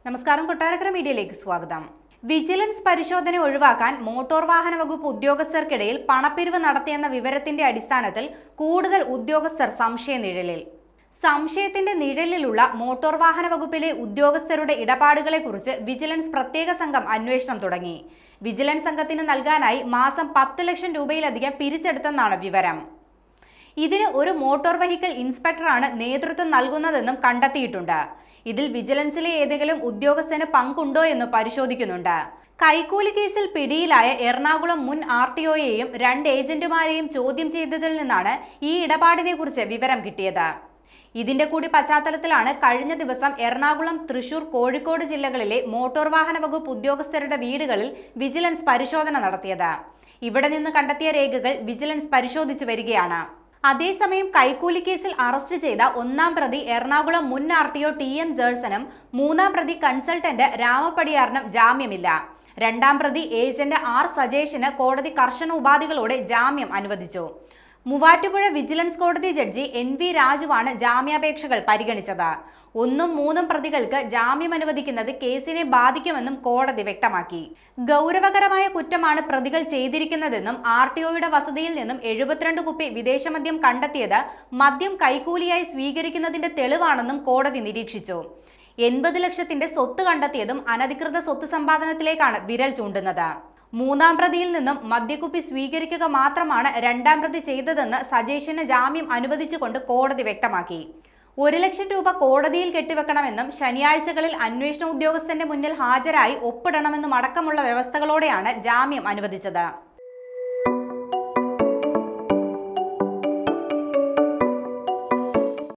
നമസ്കാരം, കൊട്ടാരക്കര മീഡിയയിലേക്ക് സ്വാഗതം. വിജിലൻസ് പരിശോധന ഒഴിവാക്കാൻ മോട്ടോർ വാഹന വകുപ്പ് ഉദ്യോഗസ്ഥർക്കിടയിൽ പണപ്പിരിവ് നടത്തിയെന്ന വിവരത്തിന്റെ അടിസ്ഥാനത്തിൽ കൂടുതൽ ഉദ്യോഗസ്ഥർ സംശയത്തിന്റെ നിഴലിലുള്ള മോട്ടോർ വാഹന വകുപ്പിലെ ഉദ്യോഗസ്ഥരുടെ ഇടപാടുകളെക്കുറിച്ച് വിജിലൻസ് പ്രത്യേക സംഘം അന്വേഷണം തുടങ്ങി. വിജിലൻസ് സംഘത്തിന് നൽകാനായി മാസം 10 ലക്ഷം രൂപയിലധികം പിരിച്ചെടുത്തെന്നാണ് വിവരം. ഇതിന് ഒരു മോട്ടോർ വെഹിക്കിൾ ഇൻസ്പെക്ടറാണ് നേതൃത്വം നൽകുന്നതെന്നും കണ്ടെത്തിയിട്ടുണ്ട്. ഇതിൽ വിജിലൻസിലെ ഏതെങ്കിലും ഉദ്യോഗസ്ഥന് പങ്കുണ്ടോ എന്ന് പരിശോധിക്കുന്നുണ്ട്. കൈക്കൂലി കേസിൽ പിടിയിലായ എറണാകുളം മുൻ RTOയെയും 2 ഏജന്റുമാരെയും ചോദ്യം ചെയ്തതിൽ നിന്നാണ് ഈ ഇടപാടിനെ കുറിച്ച് വിവരം കിട്ടിയത്. ഇതിന്റെ കൂടി പശ്ചാത്തലത്തിലാണ് കഴിഞ്ഞ ദിവസം എറണാകുളം, തൃശൂർ, കോഴിക്കോട് ജില്ലകളിലെ മോട്ടോർ വാഹന വകുപ്പ് ഉദ്യോഗസ്ഥരുടെ വീടുകളിൽ വിജിലൻസ് പരിശോധന നടത്തിയത്. ഇവിടെ നിന്ന് കണ്ടെത്തിയ രേഖകൾ വിജിലൻസ് പരിശോധിച്ചു വരികയാണ്. അതേസമയം കൈക്കൂലി കേസിൽ അറസ്റ്റ് ചെയ്ത 1-ാം പ്രതി എറണാകുളം മുൻ RTO TM ജേഴ്സനും 3-ാം പ്രതി കൺസൾട്ടന്റ് രാമപ്പടിയാറിനും ജാമ്യമില്ല. 2-ാം പ്രതി ഏജന്റ് R സജേഷിന് കോടതി കർശന ഉപാധികളോടെ ജാമ്യം അനുവദിച്ചു. മൂവാറ്റുപുഴ വിജിലൻസ് കോടതി ജഡ്ജി NV രാജുവാണ് ജാമ്യാപേക്ഷകൾ പരിഗണിച്ചത്. 1-ഉം 3-ഉം പ്രതികൾക്ക് ജാമ്യം അനുവദിക്കുന്നത് കേസിനെ ബാധിക്കുമെന്നും കോടതി വ്യക്തമാക്കി. ഗൗരവകരമായ കുറ്റമാണ് പ്രതികൾ ചെയ്തിരിക്കുന്നതെന്നും RTOയുടെ വസതിയിൽ നിന്നും 72 കുപ്പി വിദേശമദ്യം കണ്ടെത്തിയത് മദ്യം കൈക്കൂലിയായി സ്വീകരിക്കുന്നതിന്റെ തെളിവാണെന്നും കോടതി നിരീക്ഷിച്ചു. 80 ലക്ഷത്തിന്റെ സ്വത്ത് കണ്ടെത്തിയതും അനധികൃത സ്വത്ത് സമ്പാദനത്തിലേക്കാണ് വിരൽ ചൂണ്ടുന്നത്. 3-ാം പ്രതിയിൽ നിന്നും മദ്യക്കുപ്പി സ്വീകരിക്കുക മാത്രമാണ് 2-ാം പ്രതി ചെയ്തതെന്ന് സജേഷിന് ജാമ്യം അനുവദിച്ചുകൊണ്ട് കോടതി വ്യക്തമാക്കി. 1 ലക്ഷം രൂപ കോടതിയിൽ കെട്ടിവെക്കണമെന്നും ശനിയാഴ്ചകളിൽ അന്വേഷണ ഉദ്യോഗസ്ഥന്റെ മുന്നിൽ ഹാജരായി ഒപ്പിടണമെന്നും അടക്കമുള്ള വ്യവസ്ഥകളോടെയാണ് ജാമ്യം അനുവദിച്ചത്.